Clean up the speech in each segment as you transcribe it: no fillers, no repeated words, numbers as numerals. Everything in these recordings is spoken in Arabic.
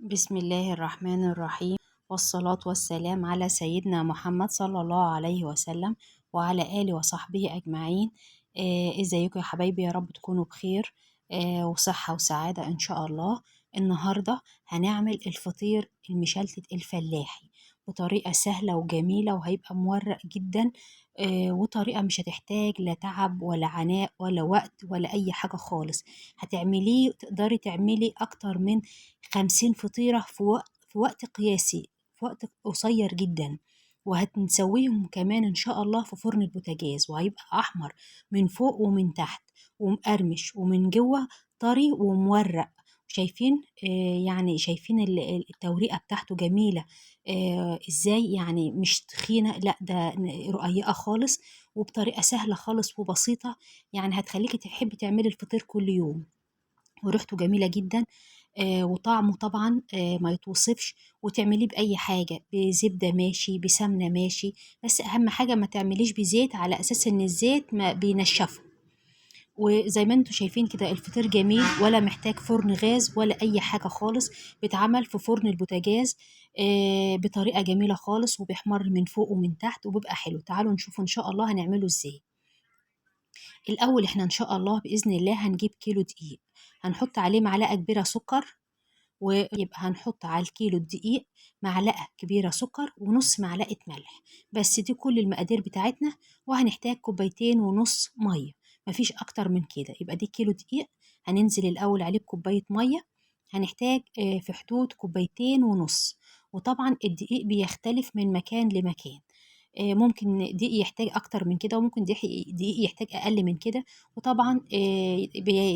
بسم الله الرحمن الرحيم، والصلاة والسلام على سيدنا محمد صلى الله عليه وسلم وعلى آله وصحبه أجمعين. ازيكم يا حبايبي؟ يا رب تكونوا بخير وصحة وسعادة إن شاء الله. النهاردة هنعمل الفطير المشلتت الفلاحي بطريقة سهلة وجميلة، وهيبقى مورق جدا. وطريقة مش هتحتاج لا تعب ولا عناء ولا وقت ولا أي حاجة خالص. هتعمليه، تقدري تعملي أكتر من 50 فطيرة في وقت قياسي، في وقت قصير جدا. وهتنسويهم كمان إن شاء الله في فرن البوتاجاز، وهيبقى أحمر من فوق ومن تحت ومقرمش ومن جوه، طري ومورق. شايفين؟ يعني شايفين التوريقة بتاعته جميلة. ازاي؟ يعني مش تخينة، لا ده رقيقة خالص، وبطريقة سهلة خالص وبسيطة. يعني هتخليكي تحبي تعملي الفطير كل يوم، وريحته جميلة جدا. وطعمه طبعا ما يتوصفش. وتعمليه بأي حاجة، بزبدة ماشي، بسمنة ماشي، بس أهم حاجة ما تعمليش بزيت، على أساس إن الزيت ما بينشفه. وزي ما انتوا شايفين كده الفطير جميل، ولا محتاج فرن غاز ولا أي حاجة خالص. بيتعمل في فرن البوتاجاز بطريقة جميلة خالص، وبيحمر من فوق ومن تحت وبيبقى حلو. تعالوا نشوف إن شاء الله هنعمله ازاي. الأول احنا إن شاء الله بإذن الله هنجيب كيلو دقيق، هنحط عليه معلقة كبيرة سكر. ويبقى هنحط على الكيلو الدقيق معلقة كبيرة سكر ونص معلقة ملح. بس دي كل المقادير بتاعتنا. وهنحتاج كوبايتين ونص مية، مفيش أكتر من كده. يبقى دي كيلو دقيق، هننزل الأول عليه بكوباية مية. هنحتاج في حدود كوبايتين ونص. وطبعا الدقيق بيختلف من مكان لمكان. ممكن دقيق يحتاج أكتر من كده، وممكن دقيق يحتاج أقل من كده. وطبعا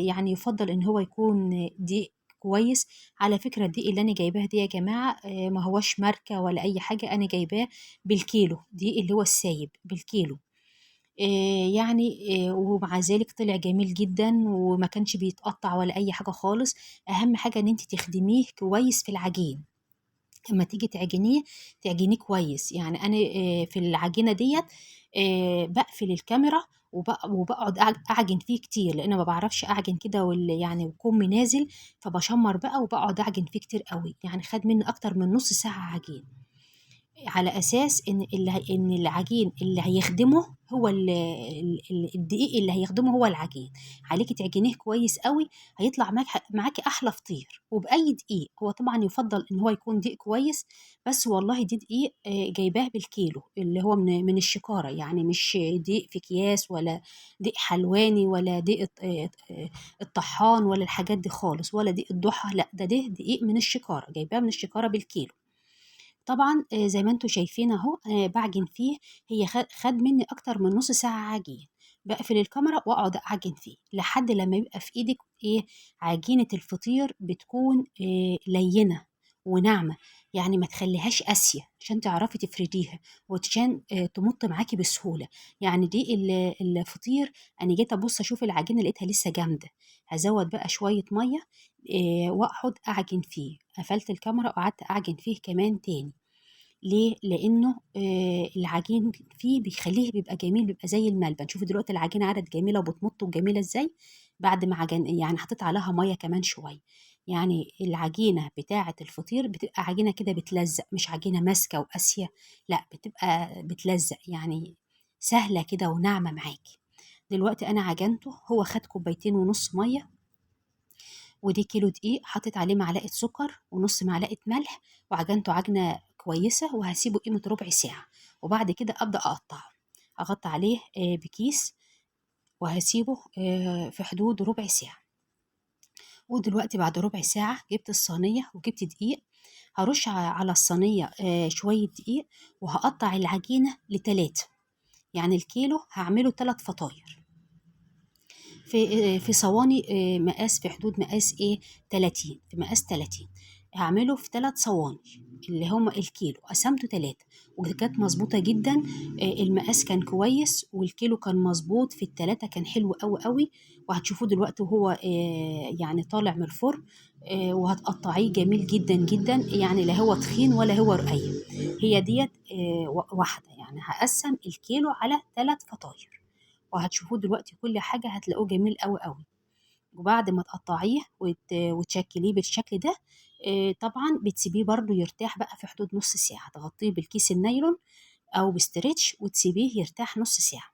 يعني يفضل إن هو يكون دقيق كويس. على فكرة الدقيق اللي أنا جايباه دي يا جماعة ما هوش ماركة ولا أي حاجة، أنا جايباه بالكيلو، دقيق اللي هو السايب بالكيلو. يعني ومع ذلك طلع جميل جدا، وما كانش بيتقطع ولا أي حاجة خالص. أهم حاجة إن أنت تخدميه كويس في العجين. لما تيجي تعجنيه، تعجنيه كويس. يعني انا في العجينه ديت بقفل الكاميرا وبقعد اعجن فيه كتير، لان ما بعرفش اعجن كده يعني وكمي نازل. فبشمر بقى وبقعد اعجن فيه كتير قوي، يعني خد مني اكتر من نص ساعه عجين. على اساس ان العجين اللي هيخدمه هو الدقيق اللي هيخدمه هو العجين. عليكي تعجنيه كويس قوي، هيطلع معاكي احلى فطير. وباي دقيق، هو طبعا يفضل ان هو يكون دقيق كويس. بس والله دي دقيق جايباه بالكيلو، اللي هو من الشكاره، يعني مش دقيق في اكياس، ولا دقيق حلواني، ولا دقيق الطحان، ولا الحاجات دي خالص، ولا دقيق الضحى. لا ده دقيق من الشكاره، جايباه من الشكاره بالكيلو. طبعًا زي ما أنتم شايفين أهو باعجن فيه. هي خَد منّي أكتر من نُص ساعة عجين. باقفل الكاميرا وأقعد أعجن فيه لحد لمّا يبقى في إيدِك إيه، عجينة الفطير بتكون ليّنة وناعمة. يعني ما تخلّيهاش قاسية عشان تعرفي تفرديها، وعشان تمُط معاكِ بسهولة. يعني دي الفطير، أنا جيت أبُص أشوف العجينة لقيتها لسه جامدة. هازوّد بقى شوية مَيّة وأقعد أعجن فيه. قفلت الكاميرا وقعدت أعجن فيه كمان تاني. ليه؟ لإنه العجين فيه بيخلّيه بيبقى جميل، بيبقى زي الملبن. شوفي دلوقتي العجينة عادت جميلة وبتمُط وجميلة إزاي، بعد ما يعني حطيت عليها مَيّة كمان شوية. يعني العجينة بتاعة الفطير بتبقى عجينة كده بتلزّق، مش عجينة ماسكة وقاسية، لأ بتبقى بتلزّق، يعني سهلة كده وناعمة معاكِ. دلوقتي أنا عجنته، هو خَد كوبايتين ونُص مَيّة، ودي كيلو دقيق، حطيت عليه معلقة سكر ونص معلقة ملح، وعجنته عجنة كويسة، وهسيبه قيمة ربع ساعة. وبعد كده أبدأ أقطعه. أغطي عليه بكيس، وهسيبه في حدود ربع ساعة. ودلوقتي بعد ربع ساعة جبت الصينية وجبت دقيق. هرش على الصينية شوية دقيق، وهقطع العجينة لتلاتة. يعني الكيلو هعمله 3 فطاير في صواني مقاس، في حدود مقاس 30، في مقاس 30. هعمله في 3 صواني، اللي هما الكيلو قسمته 3. وكانت مظبوطة جدا. المقاس كان كويس، والكيلو كان مظبوط في ال3، كان حلو قوي قوي. وهتشوفوه دلوقتي وهو يعني طالع من الفرن. وهتقطعيه جميل جدا جدا، يعني لا هو تخين ولا هو رقيق. هي ديت واحدة، يعني هقسم الكيلو على 3 فطاير. وهتشوفوه دلوقتي كل حاجة هتلاقوه جميل قوي قوي. وبعد ما تقطعيه وتشكليه بالشكل ده، طبعا بتسيبيه برضو يرتاح بقى في حدود نص ساعة، تغطيه بالكيس النايلون أو بستريتش وتسيبيه يرتاح نص ساعة.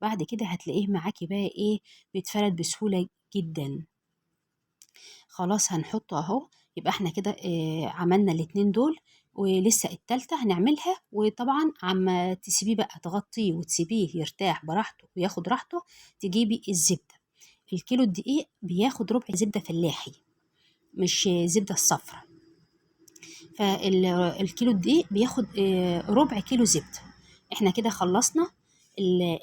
بعد كده هتلاقيه معاكي بقى إيه، بيتفرد بسهولة جدا. خلاص هنحطه اهو. يبقى احنا كده عملنا الاتنين دول، ولسه التالتة هنعملها. وطبعا عما تسيبيه بقى تغطيه وتسيبيه يرتاح براحته وياخد راحته، تجيبي الزبدة. الكيلو الدقيق بياخد ربع زبدة فلاحي، مش زبدة الصفرا. فالكيلو الدقيق بياخد ربع كيلو زبدة. احنا كده خلصنا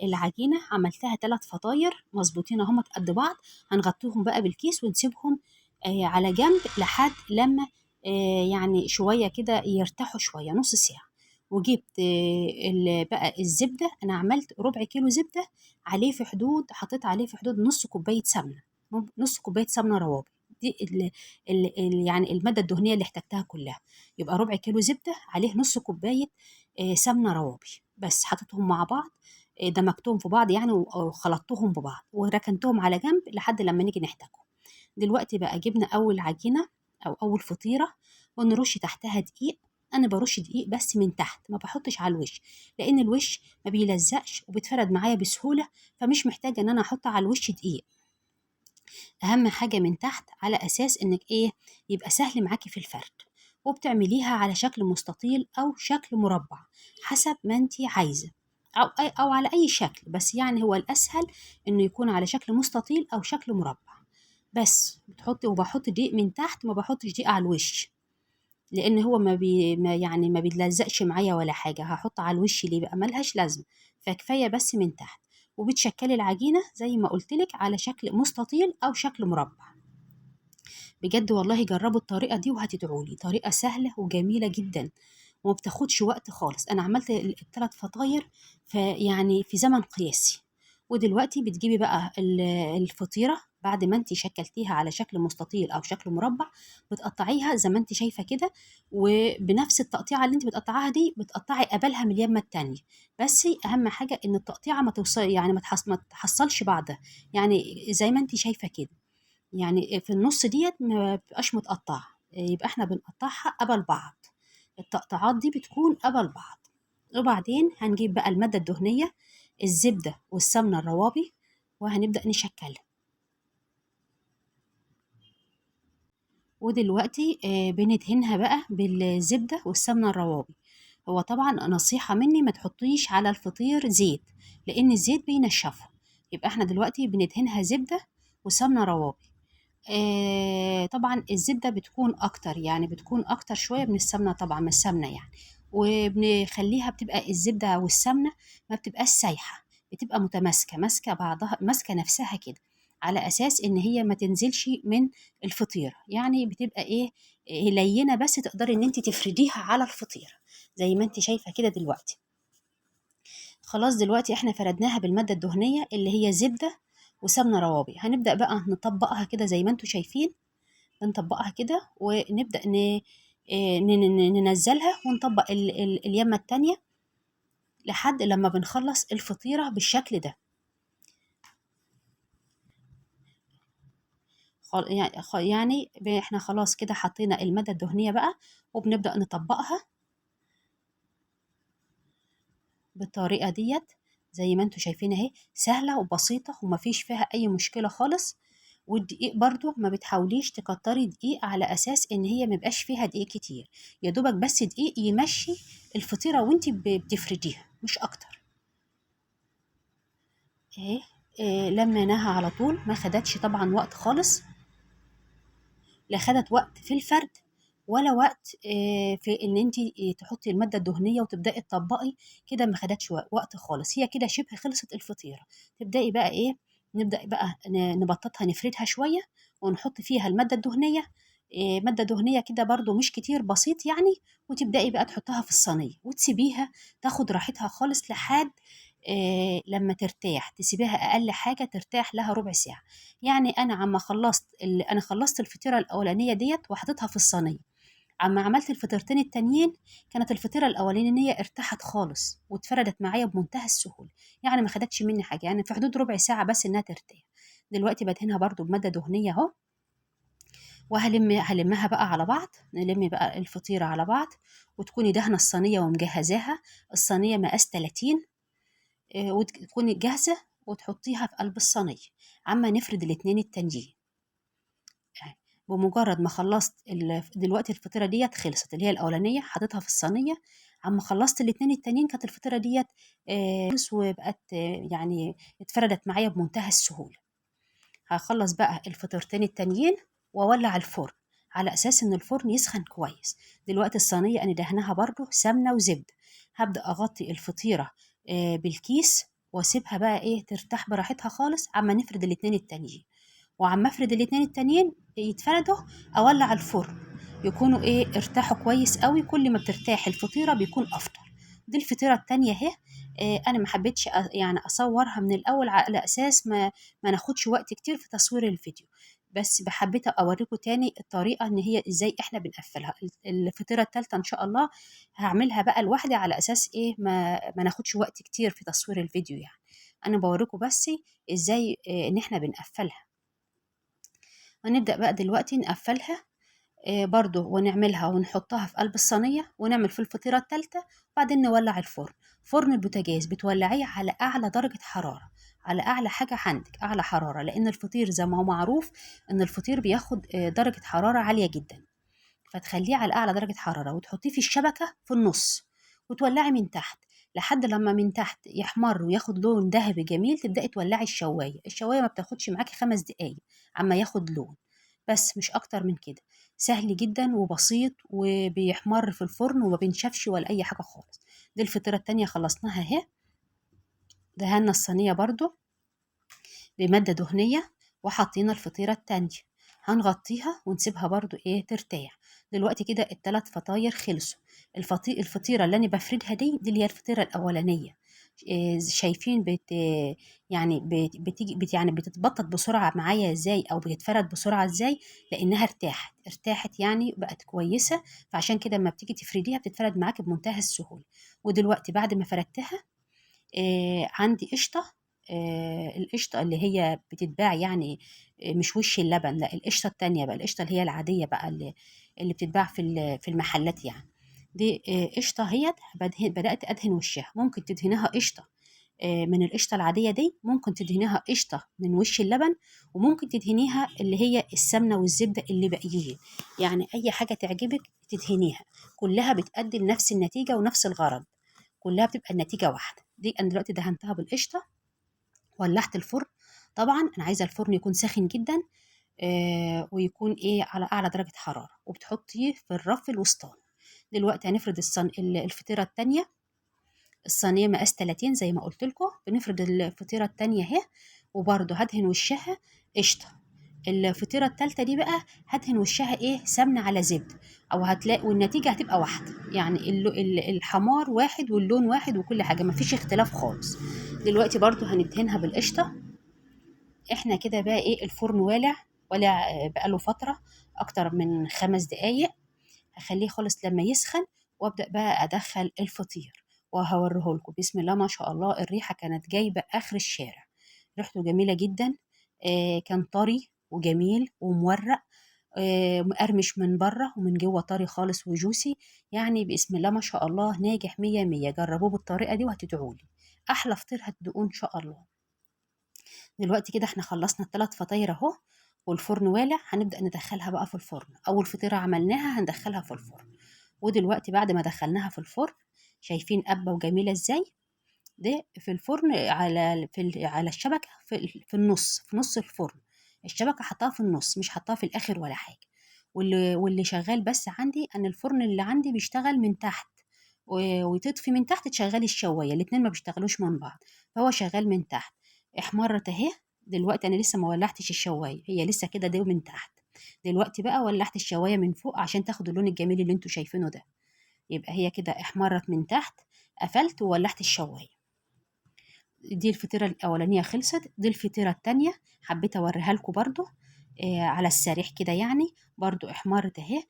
العجينة، عملتها 3 فطاير مظبوطين اهم قد بعض. هنغطيهم بقى بالكيس ونسيبهم على جنب لحد لما يعني شوية كده يرتاحوا شوية، نص ساعة. وجبت بقى الزبدة، أنا عملت ربع كيلو زبدة، عليه في حدود، حطيت عليه في حدود نص كوباية سمنة، نص كوباية سمنة روابي. دي يعني المادة الدهنية اللي احتجتها كلها. يبقى ربع كيلو زبدة عليه نص كوباية سمنة روابي، بس حطيتهم مع بعض، دمجتهم في بعض يعني وخلطتهم ببعض وركنتهم على جنب لحد لما نيجي نحتاجهم. دلوقتي بقى جبنا أول عجينة أو أول فطيرة، ونرش تحتها دقيق. أنا برش دقيق بس من تحت، ما بحطش على الوش، لأن الوش ما بيلزقش وبيتفرد معايا بسهولة، فمش محتاجة إن أنا أحط على الوش دقيق. أهم حاجة من تحت، على أساس إنك إيه، يبقى سهل معاكي في الفرد. وبتعمليها على شكل مستطيل أو شكل مربع حسب ما انتي عايزة، أو على أي شكل، بس يعني هو الأسهل إنه يكون على شكل مستطيل أو شكل مربع. بس بتحطي، وبحط دقيق من تحت، ما بحطش دقيق على الوش، لأن هو ما يعني ما بيتلزقش معايا ولا حاجة. هحط على الوش ليه بقى، ملهاش لازمة. فكفاية بس من تحت. وبتشكلي العجينة زي ما قلتلك على شكل مستطيل أو شكل مربع. بجد والله جربوا الطريقة دي وهتدعولي، طريقة سهلة وجميلة جدا وما بتاخدش وقت خالص. أنا عملت الثلاث فطاير يعني في زمن قياسي. ودلوقتي بتجيبي بقى الفطيرة بعد ما انت شكلتيها على شكل مستطيل أو شكل مربع، بتقطعيها زي ما انت شايفة كده، وبنفس التقطيعة اللي انت بتقطعها دي بتقطعي قبلها من اليمة التانية. بس أهم حاجة إن التقطيعة ما توصل، يعني ما تحصلش بعضها، يعني زي ما انت شايفة كده، يعني في النص ديت ما بتبقاش متقطعة، يبقى احنا بنقطعها قبل بعض. التقطيعات دي بتكون قبل بعض. وبعدين هنجيب بقى المادة الدهنية، الزبدة والسمنة الروابي، وهنبدأ نشكلها. ودلوقتي بندهنها بقى بالزبدة والسمنة الروابي. هو طبعا نصيحة مني، ما تحطيش على الفطير زيت، لأن الزيت بينشفه. يبقى احنا دلوقتي بندهنها زبدة وسمنة روابي. طبعا الزبدة بتكون أكتر، يعني بتكون أكتر شوية من السمنة، طبعا من السمنة يعني. وبنخليها بتبقى الزبدة والسمنة ما بتبقاش سايحة، بتبقى متماسكة، ماسكة بعضها، ماسكة نفسها كده، على أساس إن هي ما تنزلش من الفطيرة. يعني بتبقى إيه لينة، بس تقدري إن أنت تفرديها على الفطيرة زي ما أنت شايفة كده دلوقتي. خلاص دلوقتي احنا فردناها بالمادة الدهنية اللي هي زبدة وسمنة روابي. هنبدأ بقى نطبقها كده زي ما انتوا شايفين، نطبقها كده ونبدأ ننزلها ونطبق اليمة التانية لحد لما بنخلص الفطيرة بالشكل ده. يعني احنا خلاص كده حطينا المادة الدهنية بقى، وبنبدأ نطبقها بالطريقة ديت زي ما انتوا شايفين اهي، سهلة وبسيطة ومفيش فيها أي مشكلة خالص. والدقيق برضو ما بتحاوليش تكتري دقيق على أساس إن هي ميبقاش فيها دقيق كتير، يا دوبك بس دقيق يمشي الفطيرة وانتي بتفرديها، مش أكتر. اهي لميناها على طول، ما خدتش طبعا وقت خالص، لا خدت وقت في الفرد ولا وقت في ان انت تحطي الماده الدهنيه وتبداي تطبقي كده، ما خدتش وقت خالص. هي كده شبه خلصت الفطيره. تبداي بقى ايه، نبدا بقى نبططها، نفردها شويه ونحط فيها الماده الدهنيه، ماده دهنيه كده برضو مش كتير، بسيط يعني. وتبداي بقى تحطها في الصينيه وتسيبيها تاخد راحتها خالص لحد لما ترتاح. تسيبيها اقل حاجه ترتاح لها ربع ساعه. يعني انا عما خلصت انا خلصت الفطيره الاولانيه ديت وحطيتها في الصينيه. عما عملت الفطيرتين التانيين، كانت الفطيره الاولانيه ارتاحت خالص واتفردت معايا بمنتهى السهوله، يعني ما خدتش مني حاجه، يعني في حدود ربع ساعه بس انها ترتاح. دلوقتي بدهنها برضو بماده دهنيه اهو، هلمها بقى على بعض، نلم بقى الفطيرة على بعض، وتكوني دهنة الصينية ومجهزاها. الصينية مقاس 30، وتكوني جاهزة وتحطيها في قلب الصينية عما نفرد الاتنين التانيين. بمجرد ما خلصت دلوقتي الفطيرة ديت خلصت، اللي هي الأولانية حطيتها في الصينية، عما خلصت الاتنين التانيين كانت الفطيرة ديت خلص وبقت يعني اتفردت معايا بمنتهى السهولة. هخلص بقى الفطيرتين التانيين واولع الفرن على اساس ان الفرن يسخن كويس. دلوقتي الصينيه انا دهنها برضو سمنه وزبده. هبدا اغطي الفطيره بالكيس واسيبها بقى ترتاح براحتها خالص عما نفرد الاتنين التانيين. وعما افرد الاتنين التانيين يتفردوا اولع الفرن يكونوا ارتاحوا كويس قوي. كل ما بترتاح الفطيره بيكون افضل. دي الفطيره التانية اهي. انا ما حبيتش يعني اصورها من الاول على اساس ما ناخدش وقت كتير في تصوير الفيديو، بس بحبيت اوريكم تاني الطريقه ان هي ازاي احنا بنقفلها. الفطيره التالتة ان شاء الله هعملها بقى لوحدي على اساس ما ناخدش وقت كتير في تصوير الفيديو يعني. انا بوريكم بس ازاي ان احنا بنقفلها. هنبدأ بقى دلوقتي نقفلها برضو ونعملها ونحطها في قلب الصينية ونعمل في الفطيرة التالتة. وبعدين نولع الفرن. فرن البوتاجاز بتولعيه على أعلى درجة حرارة، على أعلى حاجة عندك أعلى حرارة، لأن الفطير زي ما هو معروف إن الفطير بياخد درجة حرارة عالية جدا. فتخليه على أعلى درجة حرارة وتحطيه في الشبكة في النص وتولعي من تحت لحد لما من تحت يحمر وياخد لون ذهبي جميل. تبدأي تولعي الشواية. الشواية ما بتاخدش معاكي 5 دقايق عما ياخد لون، بس مش أكتر من كده. سهل جدا وبسيط وبيحمر في الفرن وما بينشفش ولا أي حاجة خالص. دي الفطيرة التانية خلصناها اهي. دهنا الصينية برضو بمادة دهنية وحطينا الفطيرة التانية. هنغطيها ونسيبها برضو ترتاح. دلوقتي كده الثلاث فطاير خلصوا. الفطيرة اللي انا بفردها دي اللي هي الفطيرة الأولانية. شايفين يعني يعني بتتبطط بسرعة معايا ازاي او بتتفرد بسرعة ازاي؟ لانها ارتاحت يعني بقت كويسة. فعشان كده لما بتيجي تفرديها بتتفرد معاك بمنتهى السهولة. ودلوقتي بعد ما فردتها عندي قشطة. القشطة اللي هي بتتباع يعني مش وش اللبن، لا القشطة التانية بقى، القشطة اللي هي العادية بقى اللي بتتباع في المحلات يعني. دي قشطة هي بدأت أدهن وشها. ممكن تدهنها قشطة من القشطة العادية دي، ممكن تدهنيها قشطة من وش اللبن، وممكن تدهنيها اللي هي السمنة والزبدة اللي باقيين. يعني أي حاجة تعجبك تدهنيها. كلها بتأدي لنفس النتيجة ونفس الغرض. كلها بتبقى النتيجة واحدة. دي أنا دلوقتي دهنتها بالقشطة. ولعت الفرن. طبعا أنا عايزة الفرن يكون ساخن جدا ويكون على أعلى درجة حرارة، وبتحطيه في الرف الوسطاني. دلوقتي هنفرد الفطيرة التانية. الصينية مقاس 30 زي ما قلت لكم. بنفرد الفطيرة التانية اهي، وبرضه هدهن وشها قشطة. الفطيرة التالتة دي بقى هدهن وشها سمنة على زبدة، او هتلاقي والنتيجة هتبقى واحدة يعني الحمار واحد واللون واحد وكل حاجة مفيش اختلاف خالص. دلوقتي برضه هندهنها بالقشطة. احنا كده بقى الفرن والع بقاله فترة اكتر من 5 دقايق. هخليه خالص لما يسخن وابدأ بقى ادخل الفطير وهوريه لكم. بسم الله ما شاء الله الريحة كانت جايبة اخر الشارع. ريحته جميلة جدا. كان طري وجميل ومورق. مقرمش من بره ومن جوه طري خالص وجوسي. يعني بسم الله ما شاء الله ناجح 100/100. جربوه بالطريقة دي وهتدعولي. أحلى فطير هتدوقوه إن شاء الله. دلوقتي كده احنا خلصنا الثلاث فطاير اهو، والفرن والع. هنبدأ ندخلها بقى في الفرن. أول فطيرة عملناها هندخلها في الفرن. ودلوقتي بعد ما دخلناها في الفرن، شايفين قبة وجميلة ازاي؟ ده في الفرن على الشبكة في النص، في نص الفرن. الشبكة حطها في النص مش حطها في الآخر ولا حاجة. واللي شغال بس عندي أن الفرن اللي عندي بيشتغل من تحت وتطفي من تحت تشغلي الشواية. الاتنين ما بيشتغلوش من بعض، فهو شغال من تحت. احمرت اهي. دلوقتي انا لسه ما ولعتش الشواية، هي لسه كده دي من تحت. دلوقتي بقى ولعت الشواية من فوق عشان تاخد اللون الجميل اللي انتوا شايفينه ده. يبقى هي كده احمرت من تحت. قفلت وولعت الشواية. دي الفطيرة الأولانية خلصت. دي الفطيرة التانية حبيت أوريها لكم برضو على السريع كده يعني. برضو احمرت اهي.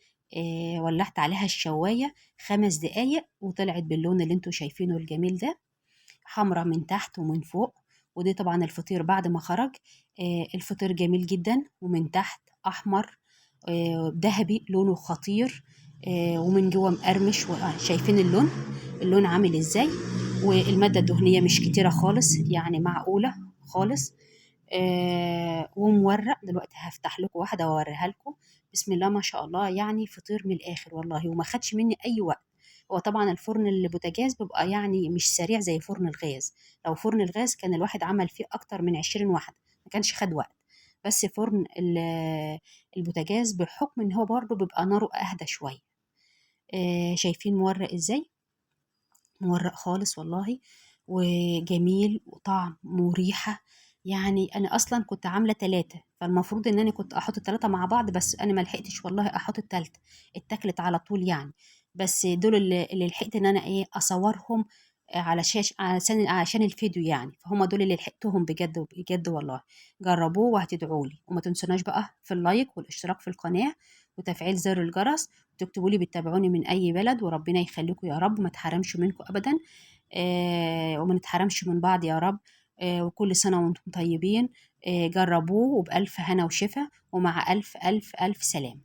ولعت عليها الشواية 5 دقايق وطلعت باللون اللي انتوا شايفينه الجميل ده، حمرا من تحت ومن فوق. ودي طبعا الفطير بعد ما خرج. الفطير جميل جدا ومن تحت أحمر ذهبي لونه خطير، ومن جوه مقرمش. شايفين اللون عامل ازاي؟ والمادة الدهنية مش كتيرة خالص، يعني معقولة خالص. ومورق. دلوقتي هفتح لكم واحدة واوريها لكم. بسم الله ما شاء الله، يعني فطير من الآخر والله، وما خدش مني أي وقت. هو طبعا الفرن البوتاجاز بيبقى يعني مش سريع زي فرن الغاز. لو فرن الغاز كان الواحد عمل فيه أكتر من 20 واحدة، ما كانش خد وقت. بس فرن البوتاجاز بحكم ان هو برضه بيبقى ناره اهدى شويه. شايفين مورق ازاي؟ مورق خالص والله، وجميل وطعم مريحة. يعني أنا أصلا كنت عاملة 3، فالمفروض إن أنا كنت أحط ال3 مع بعض، بس أنا ما لحقتش والله أحط التالتة. اتاكلت على طول يعني. بس دول اللي لحقت إن أنا إيه أصورهم على شاش، عشان الفيديو يعني. فهم دول اللي لحقتهم بجد بجد والله. جربوه وهتدعوا لي، وما تنسوناش بقى في اللايك والاشتراك في القناة وتفعيل زر الجرس. تكتبوا لي بتتابعوني من أي بلد، وربنا يخليكم يا رب، ما تحرمش منكم أبدا. وما نتحرمش من بعض يا رب. وكل سنة وانتم طيبين. جربوه وبألف هنا وشفا، ومع ألف ألف ألف سلام.